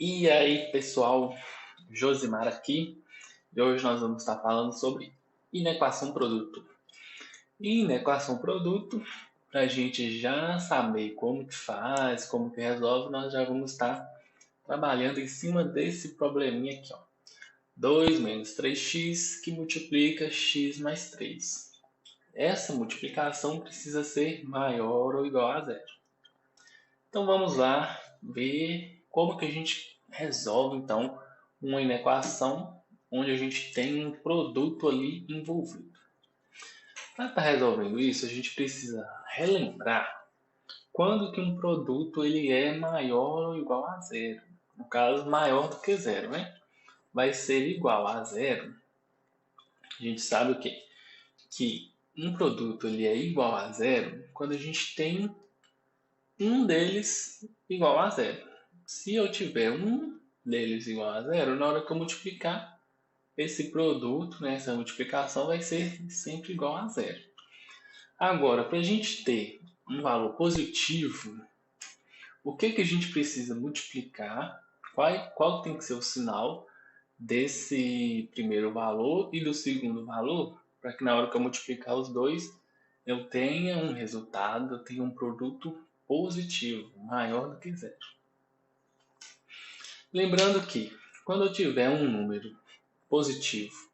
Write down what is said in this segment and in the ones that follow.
E aí, pessoal, Josimar aqui, e hoje nós vamos estar falando sobre inequação produto. Inequação produto, para a gente já saber como que faz, como que resolve, nós já vamos estar trabalhando em cima desse probleminha aqui, ó. 2 menos 3x que multiplica x mais 3. Essa multiplicação precisa ser maior ou igual a zero. Então vamos lá ver como que a gente resolve então uma inequação onde a gente tem um produto ali envolvido. Para estar resolvendo isso, a gente precisa relembrar quando que um produto ele é maior ou igual a zero. No caso, maior do que zero, né? Vai ser igual a zero. A gente sabe o quê? Que um produto ele é igual a zero quando a gente tem um deles igual a zero. Se eu tiver um deles igual a zero, na hora que eu multiplicar, esse produto, né, essa multiplicação vai ser sempre igual a zero. Agora, para a gente ter um valor positivo, o que, que a gente precisa multiplicar? Qual tem que ser o sinal desse primeiro valor e do segundo valor? Para que na hora que eu multiplicar os dois, eu tenha um resultado, eu tenha um produto positivo, maior do que zero. Lembrando que quando eu tiver um número positivo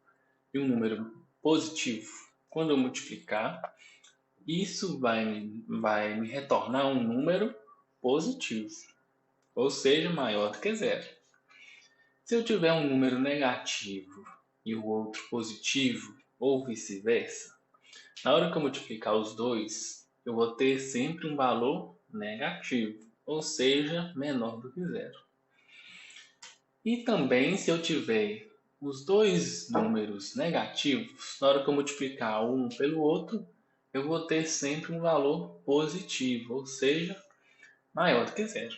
e um número positivo, quando eu multiplicar, isso vai me retornar um número positivo, ou seja, maior do que zero. Se eu tiver um número negativo e o outro positivo, ou vice-versa, na hora que eu multiplicar os dois, eu vou ter sempre um valor negativo, ou seja, menor do que zero. E também, se eu tiver os dois números negativos, na hora que eu multiplicar um pelo outro, eu vou ter sempre um valor positivo, ou seja, maior do que zero.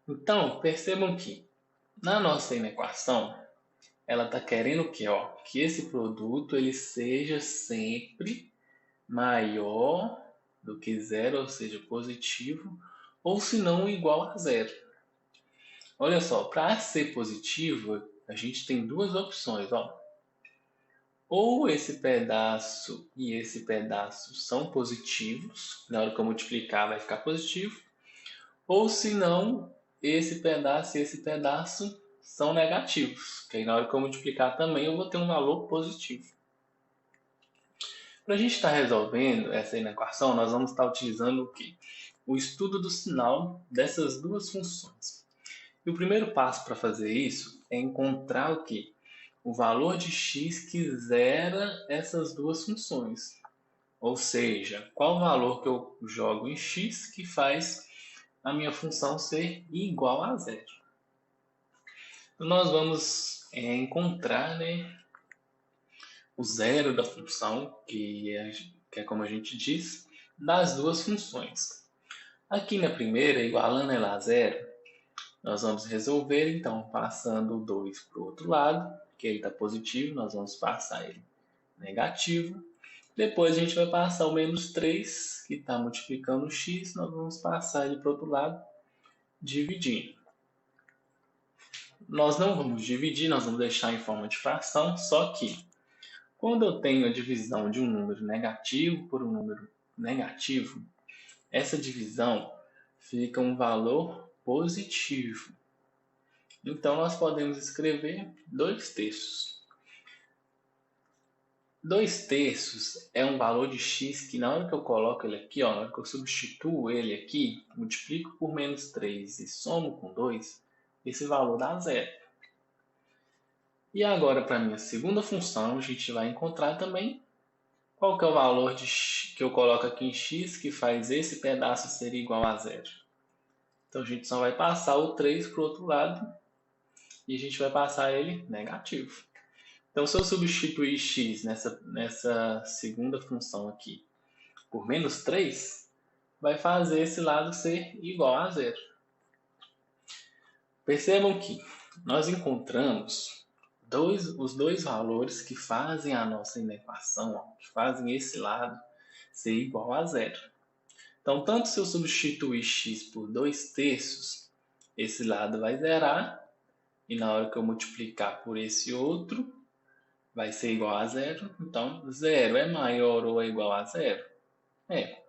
Então, percebam que na nossa inequação, ela está querendo o quê? Que esse produto ele seja sempre maior do que zero, ou seja, positivo, ou se não igual a zero. Olha só, para ser positivo, a gente tem duas opções. Ou esse pedaço e esse pedaço são positivos, na hora que eu multiplicar vai ficar positivo, ou se não, esse pedaço e esse pedaço são negativos, que aí na hora que eu multiplicar também eu vou ter um valor positivo. Para a gente estar resolvendo essa inequação, nós vamos estar utilizando o quê? O estudo do sinal dessas duas funções. E o primeiro passo para fazer isso é encontrar o quê? O valor de x que zera essas duas funções. Ou seja, qual o valor que eu jogo em x que faz a minha função ser igual a zero. Então, nós vamos encontrar, né, o zero da função, que é como a gente diz, das duas funções. Aqui na primeira, igualando ela a zero, nós vamos resolver, então, passando o 2 para o outro lado, que ele está positivo, nós vamos passar ele negativo. Depois a gente vai passar o menos 3, que está multiplicando o x, nós vamos passar ele para o outro lado, dividindo. Nós não vamos dividir, nós vamos deixar em forma de fração, só que quando eu tenho a divisão de um número negativo por um número negativo, essa divisão fica um valor positivo. Então, nós podemos escrever 2/3. 2/3 é um valor de x que na hora que eu coloco ele aqui, na hora que eu substituo ele aqui, multiplico por menos 3 e somo com 2, esse valor dá zero. E agora, para a minha segunda função, a gente vai encontrar também qual que é o valor que eu coloco aqui em x que faz esse pedaço ser igual a zero. Então, a gente só vai passar o 3 para o outro lado e a gente vai passar ele negativo. Então, se eu substituir x nessa segunda função aqui por menos 3, vai fazer esse lado ser igual a zero. Percebam que nós encontramos os dois valores que fazem a nossa inequação, que fazem esse lado ser igual a zero. Então, tanto se eu substituir x por 2/3, esse lado vai zerar, e na hora que eu multiplicar por esse outro, vai ser igual a zero. Então, zero é maior ou é igual a zero? É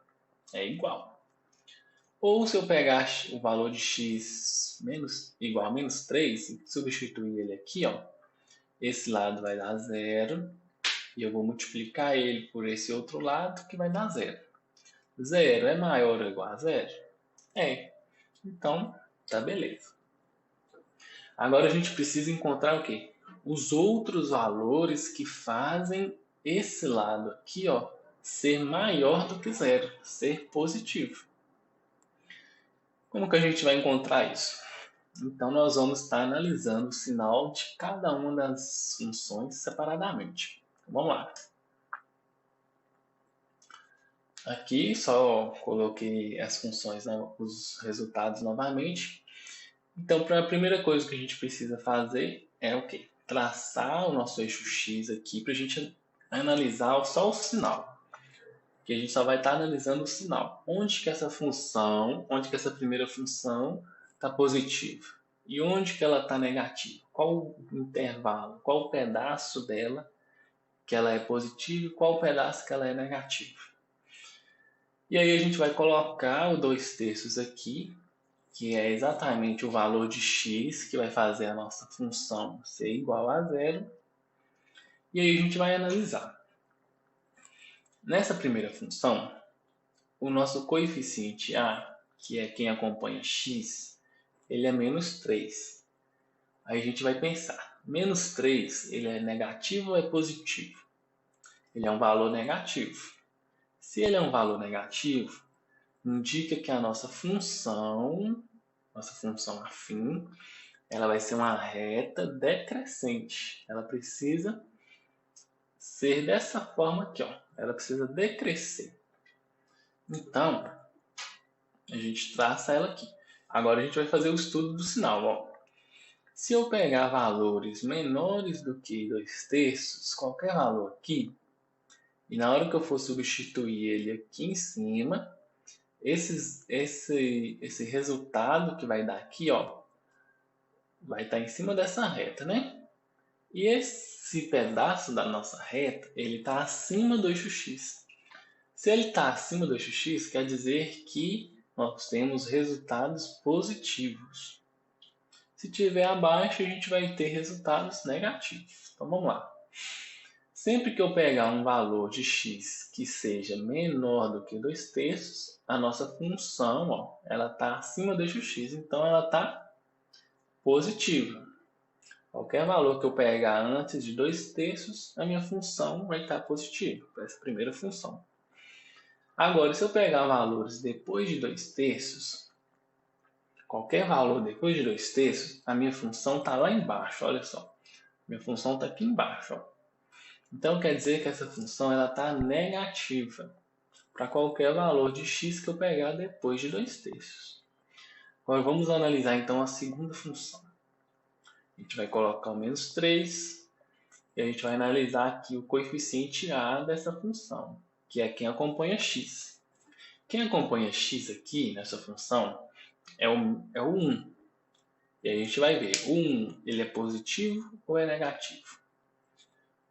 igual. Ou se eu pegar o valor de x igual a menos 3 e substituir ele aqui, ó, esse lado vai dar zero, e eu vou multiplicar ele por esse outro lado, que vai dar zero. Zero é maior ou igual a zero? Então, tá beleza. Agora a gente precisa encontrar o quê? Os outros valores que fazem esse lado aqui, ó, ser maior do que zero, ser positivo. Como que a gente vai encontrar isso? Então, nós vamos estar analisando o sinal de cada uma das funções separadamente. Então, vamos lá. Aqui só coloquei as funções, né, os resultados novamente. Então, a primeira coisa que a gente precisa fazer é o quê? Traçar o nosso eixo X aqui para a gente analisar só o sinal. Que a gente só vai estar analisando o sinal. Onde que essa primeira função está positiva? E onde que ela está negativa? Qual o intervalo? Qual o pedaço dela que ela é positiva e qual o pedaço que ela é negativa? E aí a gente vai colocar o 2/3 aqui, que é exatamente o valor de x que vai fazer a nossa função ser igual a zero. E aí a gente vai analisar. Nessa primeira função, o nosso coeficiente a, que é quem acompanha x, ele é menos 3. Aí a gente vai pensar, menos 3, ele é negativo ou é positivo? Ele é um valor negativo. Se ele é um valor negativo, indica que a nossa função afim, ela vai ser uma reta decrescente. Ela precisa ser dessa forma aqui, ó. Ela precisa decrescer. Então, a gente traça ela aqui. Agora a gente vai fazer o estudo do sinal, ó. Se eu pegar valores menores do que 2/3, qualquer valor aqui, e na hora que eu for substituir ele aqui em cima, esse resultado que vai dar aqui, ó, vai estar em cima dessa reta, né? E esse pedaço da nossa reta, ele está acima do eixo X. Se ele está acima do eixo X, quer dizer que nós temos resultados positivos. Se tiver abaixo, a gente vai ter resultados negativos. Então vamos lá. Sempre que eu pegar um valor de x que seja menor do que 2/3, a nossa função, ó, ela está acima do eixo x, então ela está positiva. Qualquer valor que eu pegar antes de 2/3, a minha função vai estar positiva, para essa primeira função. Agora, se eu pegar valores depois de 2/3, qualquer valor depois de 2/3, a minha função está lá embaixo, olha só. Minha função está aqui embaixo, ó. Então, quer dizer que essa função está negativa para qualquer valor de x que eu pegar depois de 2/3. Agora, vamos analisar então a segunda função. A gente vai colocar o menos 3 e a gente vai analisar aqui o coeficiente a dessa função, que é quem acompanha x. Quem acompanha x aqui nessa função é o 1. E a gente vai ver, o 1 ele é positivo ou é negativo?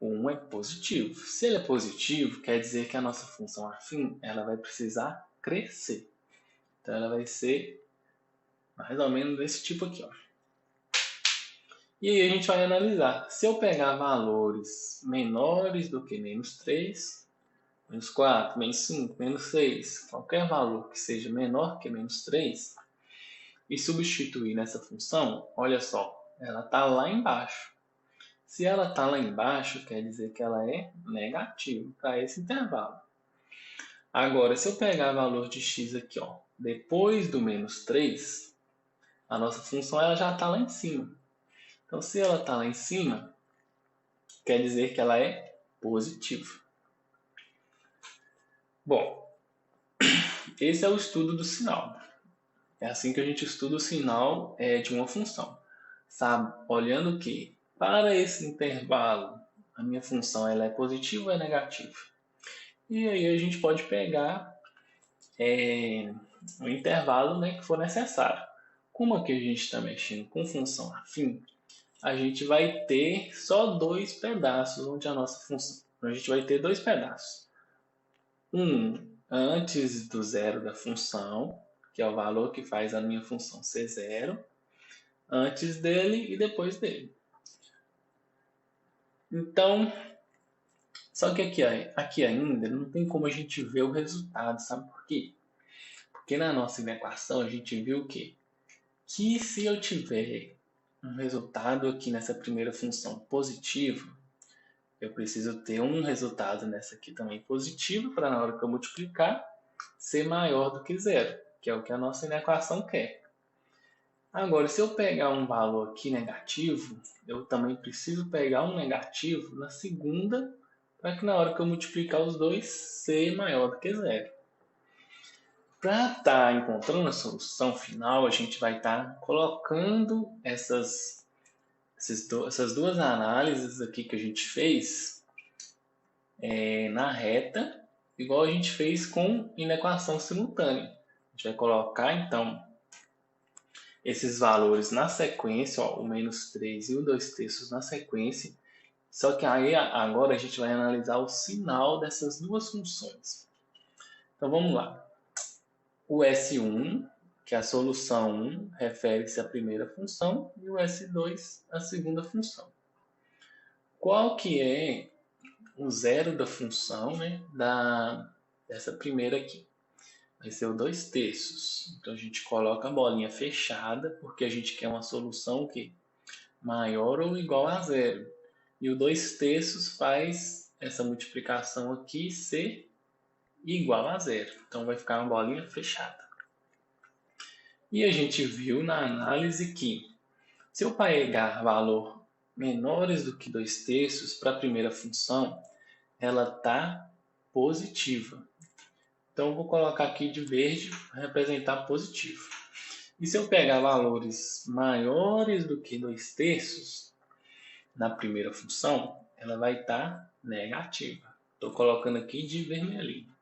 O 1 é positivo. Se ele é positivo, quer dizer que a nossa função afim ela vai precisar crescer. Então, ela vai ser mais ou menos desse tipo aqui, ó. E aí a gente vai analisar. Se eu pegar valores menores do que menos 3, menos 4, menos 5, menos 6, qualquer valor que seja menor que menos 3, e substituir nessa função, olha só, ela está lá embaixo. Se ela está lá embaixo, quer dizer que ela é negativa para esse intervalo. Agora, se eu pegar valor de x aqui, ó, depois do menos 3, a nossa função ela já está lá em cima. Então, se ela está lá em cima, quer dizer que ela é positiva. Bom, esse é o estudo do sinal. É assim que a gente estuda o sinal de uma função. Sabe? Olhando que, para esse intervalo, a minha função ela é positiva ou é negativa? E aí a gente pode pegar o intervalo, né, que for necessário. Como aqui a gente está mexendo com função afim, a gente vai ter só dois pedaços onde a nossa função. Então, a gente vai ter dois pedaços. Um antes do zero da função, que é o valor que faz a minha função ser zero, antes dele e depois dele. Então, só que aqui ainda não tem como a gente ver o resultado, sabe por quê? Porque na nossa equação a gente viu o quê? Que se eu tiver um resultado aqui nessa primeira função positivo, eu preciso ter um resultado nessa aqui também positivo para na hora que eu multiplicar ser maior do que zero, que é o que a nossa equação quer. Agora, se eu pegar um valor aqui negativo, eu também preciso pegar um negativo na segunda para que na hora que eu multiplicar os dois ser maior do que zero. Para estar encontrando a solução final, a gente vai estar colocando essas duas análises aqui que a gente fez na reta, igual a gente fez com inequação simultânea. A gente vai colocar, então, esses valores na sequência, ó, o menos 3 e o 2/3 na sequência. Só que aí agora a gente vai analisar o sinal dessas duas funções. Então vamos lá. O S1, que é a solução 1, refere-se à primeira função, e o S2 à segunda função. Qual que é o zero da função, né, dessa primeira aqui? Vai ser o 2/3. Então a gente coloca a bolinha fechada, porque a gente quer uma solução que maior ou igual a zero. E o 2/3 faz essa multiplicação aqui ser igual a zero. Então vai ficar uma bolinha fechada. E a gente viu na análise que se eu pegar valor menores do que 2/3 para a primeira função, ela está positiva. Então eu vou colocar aqui de verde para representar positivo. E se eu pegar valores maiores do que 2/3 na primeira função, ela vai estar negativa. Estou colocando aqui de vermelhinho.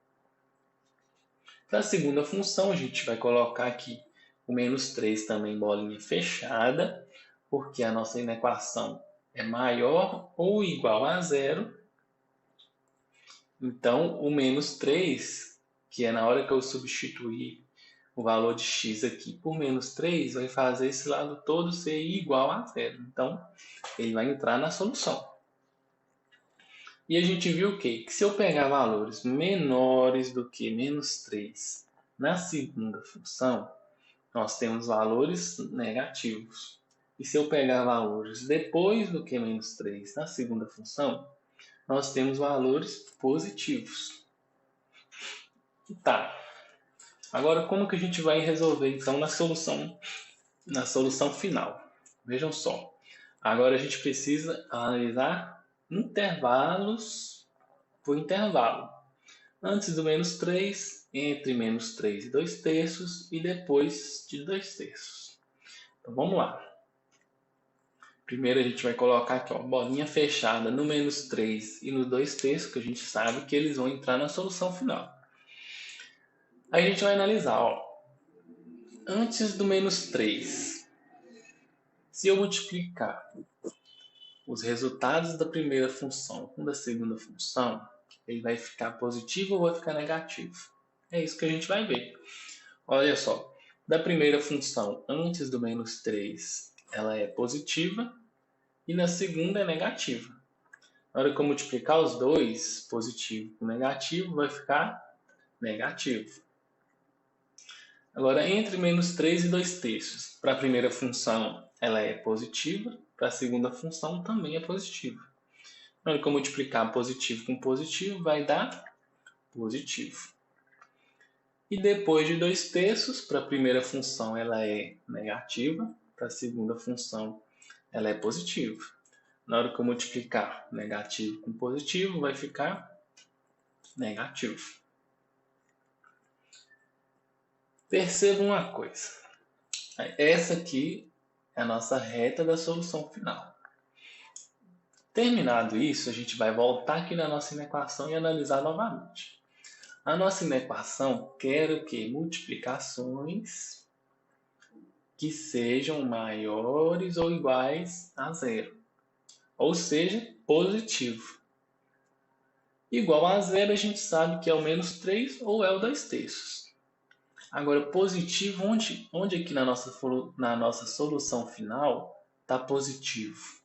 Para a segunda função, a gente vai colocar aqui o menos 3 também bolinha fechada, porque a nossa inequação é maior ou igual a zero. Então, o menos 3, que é na hora que eu substituir o valor de x aqui por menos 3, vai fazer esse lado todo ser igual a zero. Então, ele vai entrar na solução. E a gente viu o quê? Que se eu pegar valores menores do que menos 3 na segunda função, nós temos valores negativos. E se eu pegar valores depois do que menos 3 na segunda função, nós temos valores positivos. Tá. Agora, como que a gente vai resolver, então, na solução final? Vejam só. Agora a gente precisa analisar intervalos por intervalo. Antes do menos 3, entre menos 3 e 2/3 e depois de 2/3. Então vamos lá. Primeiro a gente vai colocar aqui, ó, bolinha fechada no menos 3 e no 2/3, que a gente sabe que eles vão entrar na solução final. Aí a gente vai analisar, ó, antes do menos 3, se eu multiplicar os resultados da primeira função com da segunda função, ele vai ficar positivo ou vai ficar negativo? É isso que a gente vai ver. Olha só, da primeira função antes do menos 3, ela é positiva e na segunda é negativa. Na hora que eu multiplicar os dois, positivo com negativo, vai ficar negativo. Agora, entre menos 3 e 2/3, para a primeira função ela é positiva, para a segunda função também é positiva. Na hora que eu multiplicar positivo com positivo, vai dar positivo. E depois de 2/3, para a primeira função ela é negativa, para a segunda função ela é positiva. Na hora que eu multiplicar negativo com positivo, vai ficar negativo. Perceba uma coisa. Essa aqui é a nossa reta da solução final. Terminado isso, a gente vai voltar aqui na nossa inequação e analisar novamente. A nossa inequação quer o quê? Multiplicações que sejam maiores ou iguais a zero, ou seja, positivo. Igual a zero a gente sabe que é o menos 3 ou é o 2/3. Agora, positivo, onde aqui na nossa solução final está positivo?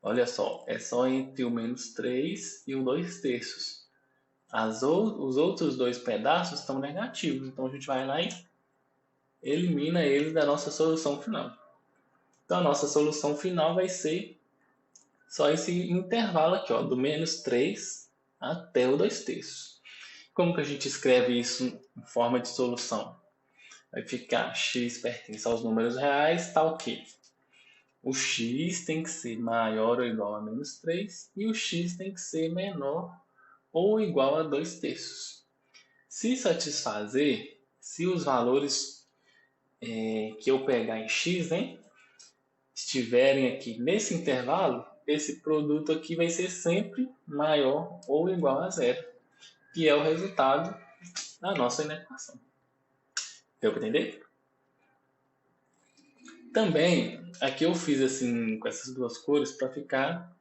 Olha só, é só entre o menos 3 e o 2/3. Os outros dois pedaços estão negativos, então a gente vai lá e elimina eles da nossa solução final. Então a nossa solução final vai ser só esse intervalo aqui, ó, do menos 3 até o 2/3. Como que a gente escreve isso em forma de solução? Vai ficar x pertence aos números reais, tá o quê? O x tem que ser maior ou igual a menos 3 e o x tem que ser menor ou igual a 2/3. Se satisfazer, se os valores que eu pegar em x, né, estiverem aqui nesse intervalo, esse produto aqui vai ser sempre maior ou igual a zero, que é o resultado da nossa inequação. Deu para entender? Também, aqui eu fiz assim com essas duas cores para ficar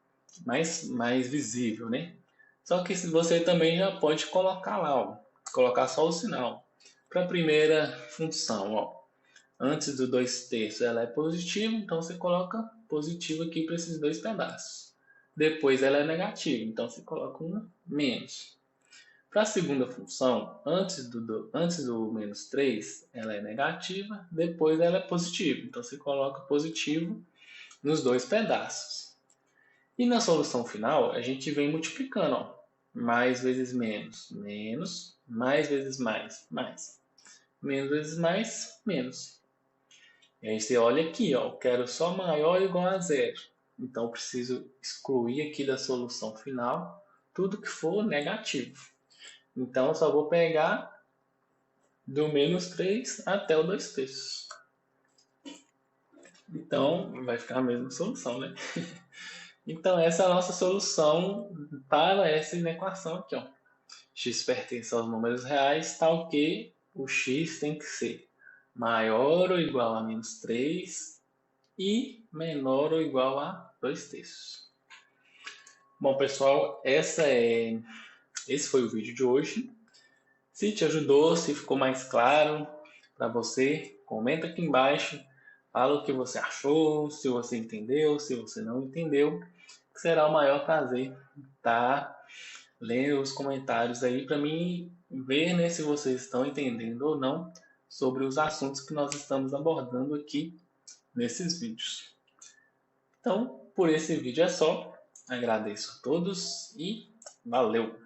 mais visível, né? Só que você também já pode colocar lá, ó, colocar só o sinal. Para a primeira função, ó, antes do 2/3 ela é positiva, então você coloca positivo aqui para esses dois pedaços. Depois ela é negativa, então você coloca uma menos. Para a segunda função, antes do menos 3, ela é negativa, depois ela é positiva. Então você coloca positivo nos dois pedaços. E na solução final, a gente vem multiplicando, ó. Mais vezes menos, menos, mais vezes mais, mais. Menos vezes mais, menos. E aí você olha aqui, ó, eu quero só maior ou igual a zero. Então eu preciso excluir aqui da solução final tudo que for negativo. Então eu só vou pegar do menos 3 até o 2/3. Então vai ficar a mesma solução, né? Então essa é a nossa solução para essa inequação aqui, ó. X pertence aos números reais, tal que o x tem que ser maior ou igual a menos 3 e menor ou igual a 2/3. Bom, pessoal, esse foi o vídeo de hoje. Se te ajudou, se ficou mais claro para você, comenta aqui embaixo, fala o que você achou, se você entendeu, se você não entendeu. Será o maior prazer estar lendo os comentários aí para mim ver, né, se vocês estão entendendo ou não sobre os assuntos que nós estamos abordando aqui nesses vídeos. Então, por esse vídeo é só. Agradeço a todos e valeu!